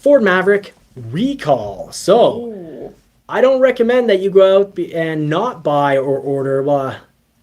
Ford Maverick recall. So Ooh. I don't recommend that you go out and not buy or order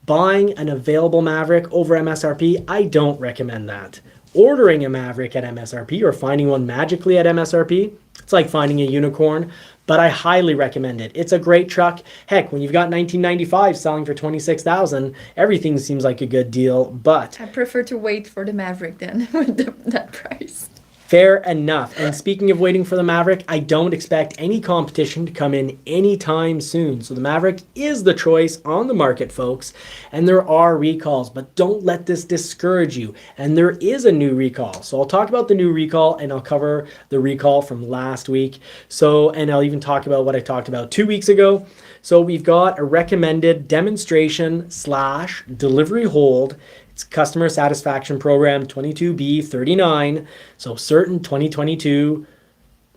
buying an available Maverick over MSRP. I don't recommend that. Ordering a Maverick at MSRP or finding one magically at MSRP, it's like finding a unicorn, but I highly recommend it. It's a great truck. Heck, when you've got 1995 selling for 26,000, everything seems like a good deal, but I prefer to wait for the Maverick then with that price. fair enough. And speaking of waiting for the Maverick, I don't expect any competition to come in anytime soon. So the Maverick is the choice on the market, folks. And there are recalls, but don't let this discourage you. And there is a new recall. So I'll talk about the new recall and I'll cover the recall from last week. And I'll even talk about what I talked about 2 weeks ago. So we've got a recommended demonstration / delivery hold. It's customer satisfaction program 22B39. So certain 2022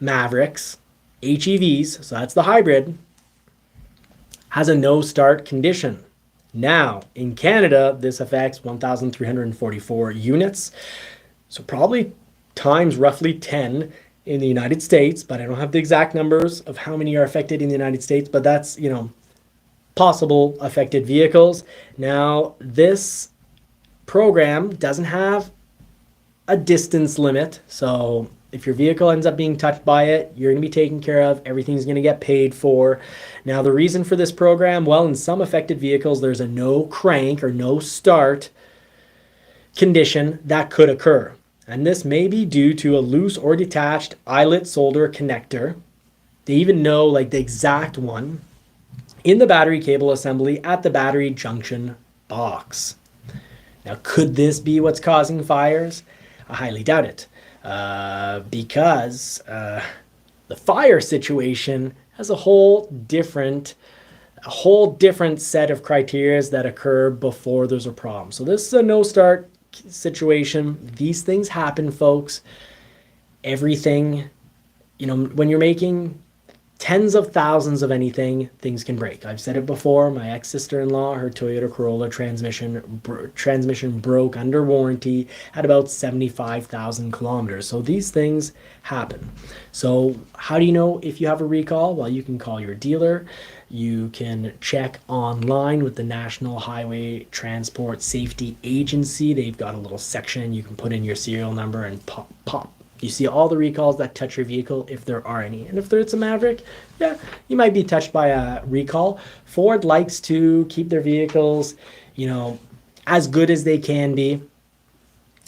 Mavericks, HEVs, so that's the hybrid, has a no start condition. Now, in Canada, this affects 1,344 units. So probably times roughly 10 in the United States, but I don't have the exact numbers of how many are affected in the United States, but that's, possible affected vehicles. Now, this program doesn't have a distance limit. So if your vehicle ends up being touched by it, you're going to be taken care of. Everything's going to get paid for. Now, the reason for this program, well, in some affected vehicles, there's a no crank or no start condition that could occur. And this may be due to a loose or detached eyelet solder connector. They even know like the exact one in the battery cable assembly at the battery junction box. Now, could this be what's causing fires? I highly doubt it, because the fire situation has a whole different set of criteria that occur before there's a problem. So this is a no start situation. These things happen, folks. Everything, when you're making tens of thousands of anything, things can break. I've said it before. My ex-sister-in-law, her Toyota Corolla transmission broke under warranty at about 75,000 kilometers. So these things happen. So how do you know if you have a recall? Well, you can call your dealer. You can check online with the National Highway Transport Safety Agency. They've got a little section. You can put in your serial number and pop. You see all the recalls that touch your vehicle, if there are any. And if it's a Maverick, yeah, you might be touched by a recall. Ford likes to keep their vehicles, as good as they can be.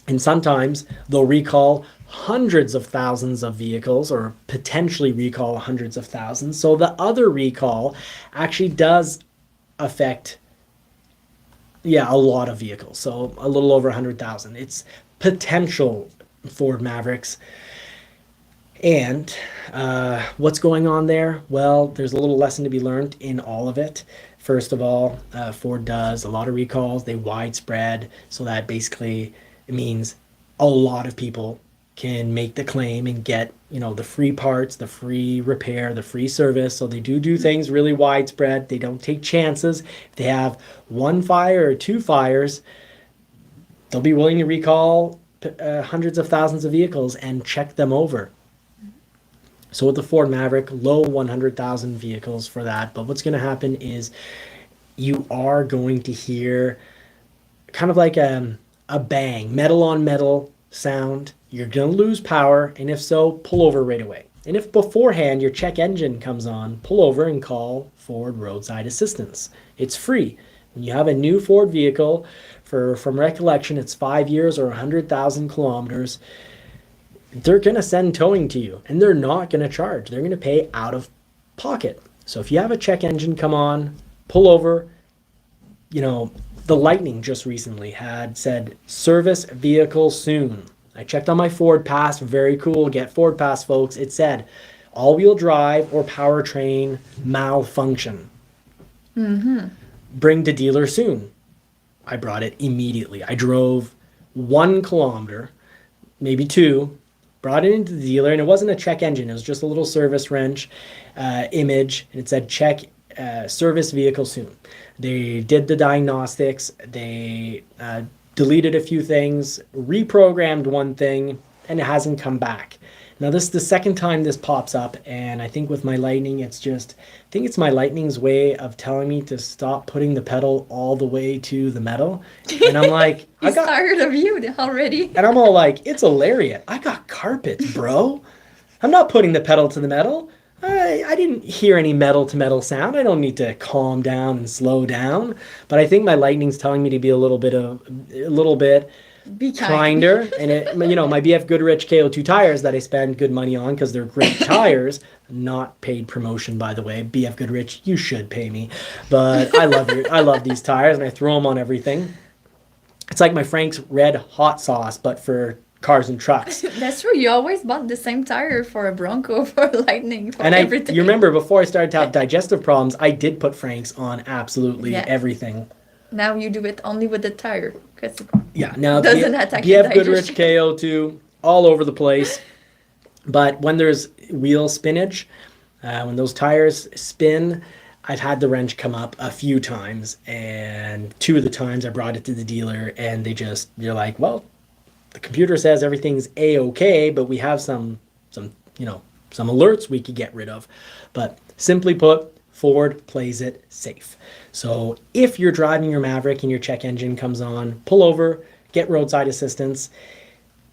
And sometimes they'll recall hundreds of thousands of vehicles or potentially recall hundreds of thousands. So the other recall actually does affect, a lot of vehicles. So a little over 100,000. It's potential Ford Mavericks. And what's going on there? Well, there's a little lesson to be learned in all of it. First of all, Ford does a lot of recalls. They widespread, so that basically it means a lot of people can make the claim and get, the free parts, the free repair, the free service. So they do things really widespread. They don't take chances. If they have one fire or two fires, they'll be willing to recall hundreds of thousands of vehicles and check them over. So with the Ford Maverick, low 100,000 vehicles for that. But what's going to happen is you are going to hear kind of like a bang, metal on metal sound. You're going to lose power. And if so, pull over right away. And if beforehand your check engine comes on, pull over and call Ford Roadside Assistance. It's free. When you have a new Ford vehicle, from recollection, it's 5 years or 100,000 kilometers, they're going to send towing to you, and they're not going to charge. They're going to pay out of pocket. So if you have a check engine come on, pull over. The Lightning just recently had said, service vehicle soon. I checked on my Ford Pass. Very cool. Get Ford Pass, folks. It said, all-wheel drive or powertrain malfunction. Bring to dealer soon. I brought it immediately. I drove 1 kilometer, maybe 2, brought it into the dealer, and it wasn't a check engine. It was just a little service wrench image, and it said check service vehicle soon. They did the diagnostics. They deleted a few things, reprogrammed one thing, and it hasn't come back. Now this is the second time this pops up, and I think with my Lightning, I think it's my Lightning's way of telling me to stop putting the pedal all the way to the metal. And I'm like, He's tired of you already. and I'm all like, it's a lariat. I got carpets, bro. I'm not putting the pedal to the metal. I didn't hear any metal to metal sound. I don't need to calm down and slow down. But I think my Lightning's telling me to be a little bit Be kind. kinder. And my BF Goodrich KO2 tires that I spend good money on because they're great tires. Not paid promotion, by the way. BF Goodrich, you should pay me. But I love these tires, and I throw them on everything. It's like my Frank's Red Hot Sauce, but for cars and trucks. That's true. You always bought the same tire for a Bronco, for a Lightning, for And everything. you remember before I started to have digestive problems, I did put Frank's on absolutely Yeah. everything. Now you do it only with the tire. 'Cause Yeah, now Doesn't attack your BF Goodrich digestion. KO2 all over the place. But when there's wheel spinach, when those tires spin, I've had the wrench come up a few times, and 2 of the times I brought it to the dealer, and you're like, well, the computer says everything's a-okay, but we have some alerts we could get rid of. But simply put, Ford plays it safe. So if you're driving your Maverick and your check engine comes on, pull over, get roadside assistance.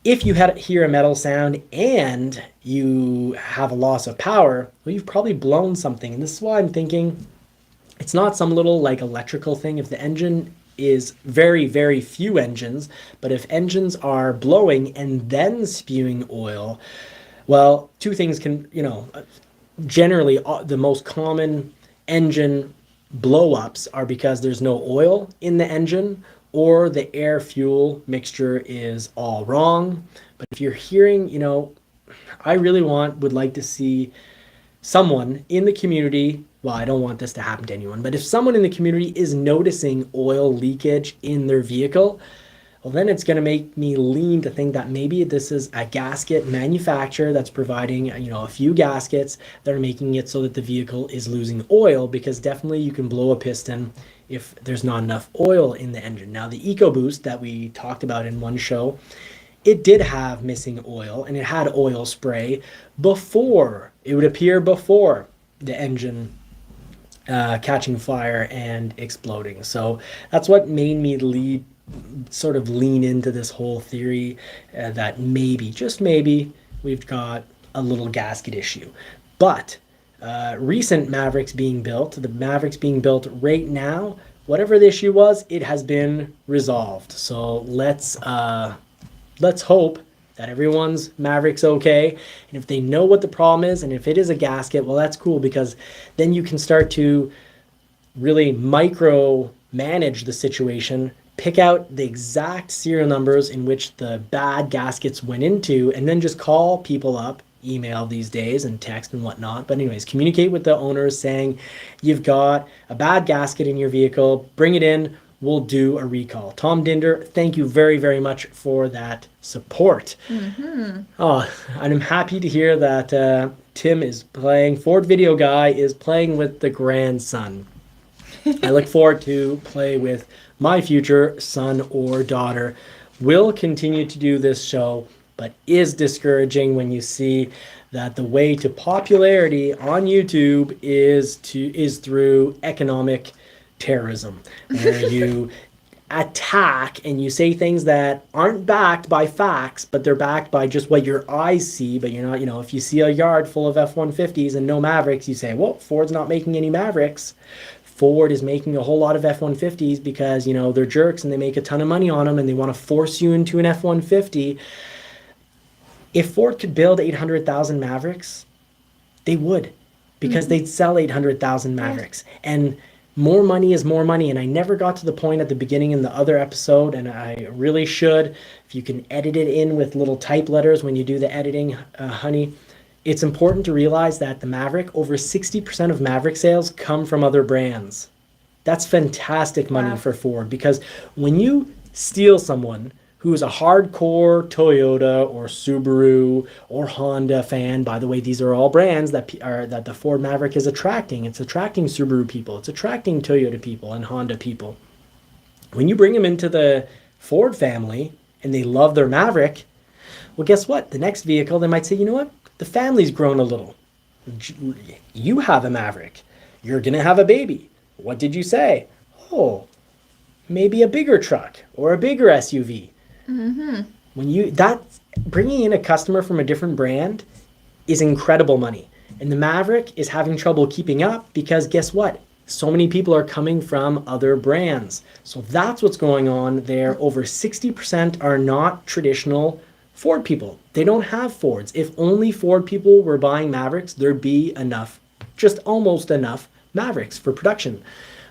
If you hear a metal sound and you have a loss of power, well, you've probably blown something. And this is why I'm thinking it's not some little like electrical thing. If the engine is very, very few engines, but if engines are blowing and then spewing oil, well, 2 things can, generally the most common engine blow-ups are because there's no oil in the engine or the air-fuel mixture is all wrong. But if you're hearing, I really would like to see someone in the community, well, I don't want this to happen to anyone, but if someone in the community is noticing oil leakage in their vehicle, well, then it's going to make me lean to think that maybe this is a gasket manufacturer that's providing, a few gaskets that are making it so that the vehicle is losing oil, because definitely you can blow a piston if there's not enough oil in the engine. Now, the EcoBoost that we talked about in one show, it did have missing oil, and it had oil spray before the engine catching fire and exploding. So that's what made me lean into this whole theory that maybe, just maybe, we've got a little gasket issue. But recent Mavericks being built, the Mavericks being built right now, whatever the issue was, it has been resolved. So let's hope that everyone's Mavericks okay. And if they know what the problem is, and if it is a gasket, well, that's cool, because then you can start to really micro manage the situation, pick out the exact serial numbers in which the bad gaskets went into, and then just call people up, email these days and text and whatnot. But anyways, communicate with the owners saying you've got a bad gasket in your vehicle, bring it in, we'll do a recall. Tom Dinder, thank you very, very much for that support. Mm-hmm. Oh, and I'm happy to hear that Ford Video Guy is playing with the grandson. I look forward to play with my future son or daughter. Will continue to do this show, but is discouraging when you see that the way to popularity on YouTube is through economic terrorism, where you attack and you say things that aren't backed by facts, but they're backed by just what your eyes see. But you're not, if you see a yard full of F-150s and no Mavericks, you say, well, Ford's not making any Mavericks. Ford is making a whole lot of F-150s because, they're jerks and they make a ton of money on them and they want to force you into an F-150. If Ford could build 800,000 Mavericks, they would, because they'd sell 800,000 Mavericks. Yeah. And more money is more money. And I never got to the point at the beginning in the other episode, and I really should. If you can edit it in with little type letters when you do the editing, honey, it's important to realize that the Maverick, over 60% of Maverick sales come from other brands. That's fantastic money for Ford, because when you steal someone who is a hardcore Toyota or Subaru or Honda fan, by the way, these are all brands that the Ford Maverick is attracting. It's attracting Subaru people. It's attracting Toyota people and Honda people. When you bring them into the Ford family and they love their Maverick, well, guess what? The next vehicle, they might say, you know what? The family's grown a little. You have a Maverick. You're going to have a baby. What did you say? Oh, maybe a bigger truck or a bigger SUV. That's bringing in a customer from a different brand is incredible money. And the Maverick is having trouble keeping up because guess what? So many people are coming from other brands. So that's what's going on there. Over 60% are not traditional Ford people. They don't have Fords. If only Ford people were buying Mavericks, there'd be enough, just almost enough Mavericks for production.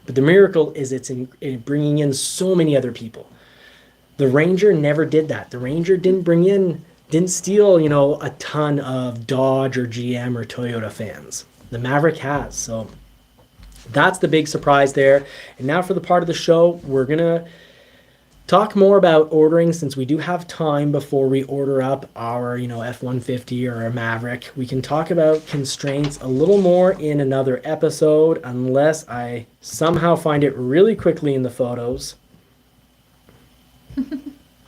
But the miracle is it's in bringing in so many other people. The Ranger never did that. The Ranger didn't steal, a ton of Dodge or GM or Toyota fans. The Maverick has. So that's the big surprise there. And now for the part of the show, we're going to talk more about ordering since we do have time before we order up our, F-150 or a Maverick. We can talk about constraints a little more in another episode unless I somehow find it really quickly in the photos.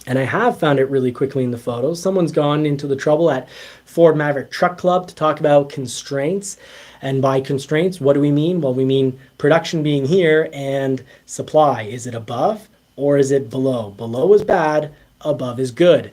And I have found it really quickly in the photos. Someone's gone into the trouble at Ford Maverick Truck Club to talk about constraints. And by constraints, what do we mean? Well, we mean production being here and supply. Is it above or is it below? Below is bad, above is good.